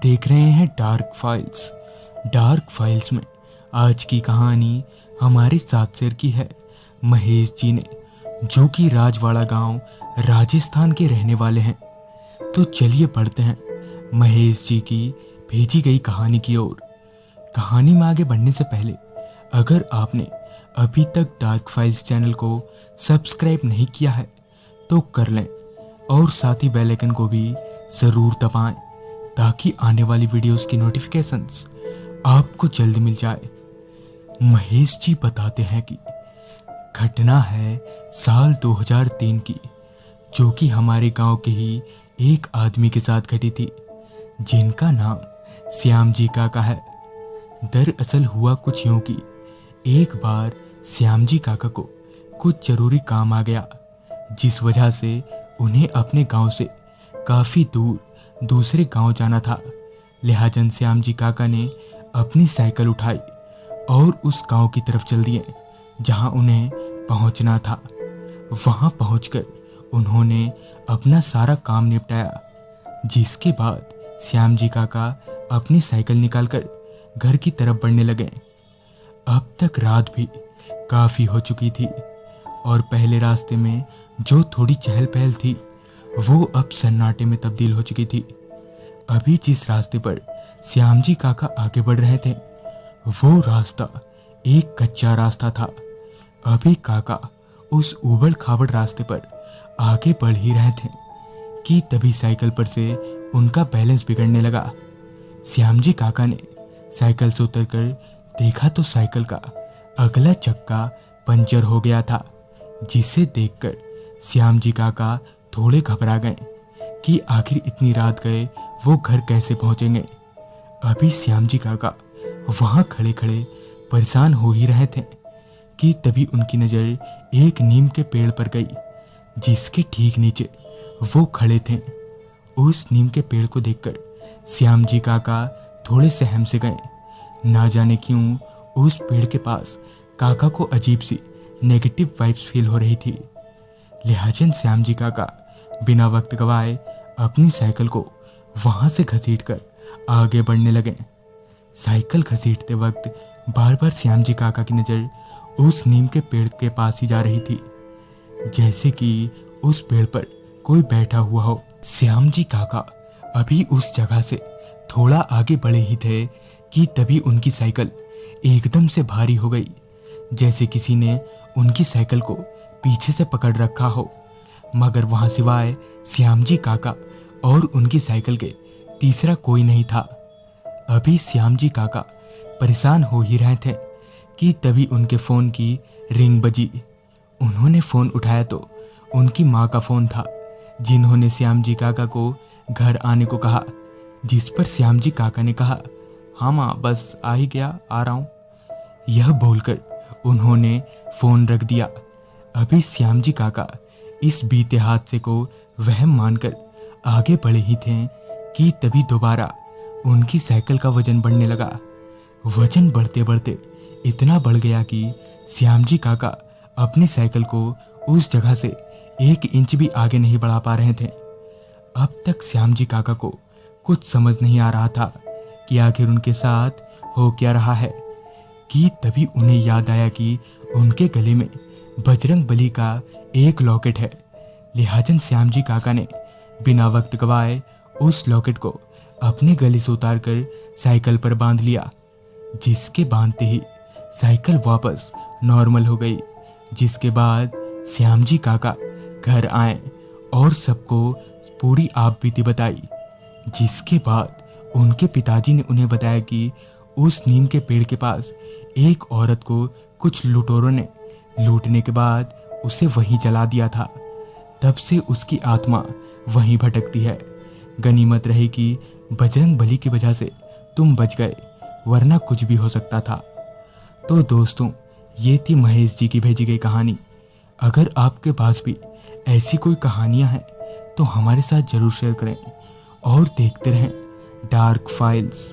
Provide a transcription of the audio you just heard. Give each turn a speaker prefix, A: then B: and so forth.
A: देख रहे हैं डार्क फाइल्स। डार्क फाइल्स में आज की कहानी हमारे सात शेर की है। महेश जी ने, जो कि राजवाड़ा गांव राजस्थान के रहने वाले हैं। तो चलिए पढ़ते हैं महेश जी की भेजी गई कहानी की ओर। कहानी में आगे बढ़ने से पहले अगर आपने अभी तक डार्क फाइल्स चैनल को सब्सक्राइब नहीं किया है तो कर लें और साथ ही बेल आइकन को भी ज़रूर दबाएं ताकि आने वाली वीडियोस की नोटिफिकेशंस आपको जल्द मिल जाए। महेश जी बताते हैं कि घटना है साल 2003 की, जो कि हमारे गांव के ही एक आदमी के साथ घटी थी, जिनका नाम श्याम जी काका है। दरअसल हुआ कुछ यूं कि एक बार श्याम जी काका को कुछ जरूरी काम आ गया, जिस वजह से उन्हें अपने गांव से काफ़ी दूर दूसरे गांव जाना था। लिहाजन श्याम जी काका ने अपनी साइकिल उठाई और उस गांव की तरफ चल दिए जहां उन्हें पहुंचना था। वहां पहुंचकर उन्होंने अपना सारा काम निपटाया, जिसके बाद श्याम जी काका अपनी साइकिल निकालकर घर की तरफ बढ़ने लगे। अब तक रात भी काफ़ी हो चुकी थी और पहले रास्ते में जो थोड़ी चहल पहल थी वो अब सन्नाटे में तब्दील हो चुकी थी। अभी जिस रास्ते पर श्याम जी काका आगे बढ़ रहे थे वो रास्ता एक कच्चा रास्ता था। अभी काका उस उबड़ खाबड़ रास्ते पर आगे बढ़ ही रहे थे कि तभी साइकिल पर से उनका बैलेंस बिगड़ने लगा। श्याम जी काका ने साइकिल से उतरकर देखा तो साइकिल का अगला चक्का पंचर हो गया था, जिसे देखकर श्याम जी काका थोड़े घबरा गए कि आखिर इतनी रात गए वो घर कैसे पहुंचेंगे। अभी श्याम जी काका वहां खड़े खड़े परेशान हो ही रहे थे कि तभी उनकी नज़र एक नीम के पेड़ पर गई, जिसके ठीक नीचे वो खड़े थे। उस नीम के पेड़ को देखकर श्याम जी काका थोड़े सहम से गए। ना जाने क्यों उस पेड़ के पास काका को अजीब सी नेगेटिव वाइब्स फील हो रही थी। लिहाजन श्याम जी काका बिना वक्त गवाए अपनी साइकिल को वहां से घसीटकर आगे बढ़ने लगे। साइकिल घसीटते वक्त बार बार श्याम जी काका की नज़र उस नीम के पेड़ के पास ही जा रही थी, जैसे कि उस पेड़ पर कोई बैठा हुआ हो। श्याम जी काका अभी उस जगह से थोड़ा आगे बढ़े ही थे कि तभी उनकी साइकिल एकदम से भारी हो गई, जैसे किसी ने उनकी साइकिल को पीछे से पकड़ रखा हो। मगर वहां सिवाय श्याम जी काका और उनकी साइकिल के तीसरा कोई नहीं था। अभी श्याम जी काका परेशान हो ही रहे थे कि तभी उनके फ़ोन की रिंग बजी। उन्होंने फ़ोन उठाया तो उनकी माँ का फ़ोन था, जिन्होंने श्याम जी काका को घर आने को कहा, जिस पर श्याम जी काका ने कहा, हाँ माँ, बस आ ही गया, आ रहा हूँ। यह बोलकर उन्होंने फ़ोन रख दिया। अभी श्याम जी काका इस बीते हादसे को वहम मानकर आगे बढ़े ही थे कि तभी दोबारा उनकी साइकिल का वजन बढ़ने लगा। वजन बढ़ते बढ़ते इतना बढ़ गया कि श्याम जी काका अपनी साइकिल को उस जगह से 1 इंच भी आगे नहीं बढ़ा पा रहे थे। अब तक श्याम जी काका को कुछ समझ नहीं आ रहा था कि आखिर उनके साथ हो क्या रहा है, कि तभी उन्हें याद आया कि उनके गले में बजरंग बली का एक लॉकेट है। लिहाजन श्याम जी काका ने बिना वक्त गवाए उस लॉकेट को अपने गले से उतारकर साइकिल पर बांध लिया, जिसके बांधते ही साइकिल वापस नॉर्मल हो गई। जिसके बाद श्याम जी काका घर आए और सबको पूरी आप बीती बताई। जिसके बाद उनके पिताजी ने उन्हें बताया कि उस नीम के पेड़ के पास एक औरत को कुछ लुटेरों ने लूटने के बाद उसे वहीं जला दिया था। तब से उसकी आत्मा वहीं भटकती है। गनीमत रही कि बजरंग बली की वजह से तुम बच गए, वरना कुछ भी हो सकता था। तो दोस्तों, ये थी महेश जी की भेजी गई कहानी। अगर आपके पास भी ऐसी कोई कहानियाँ हैं तो हमारे साथ ज़रूर शेयर करें और देखते रहें डार्क फाइल्स।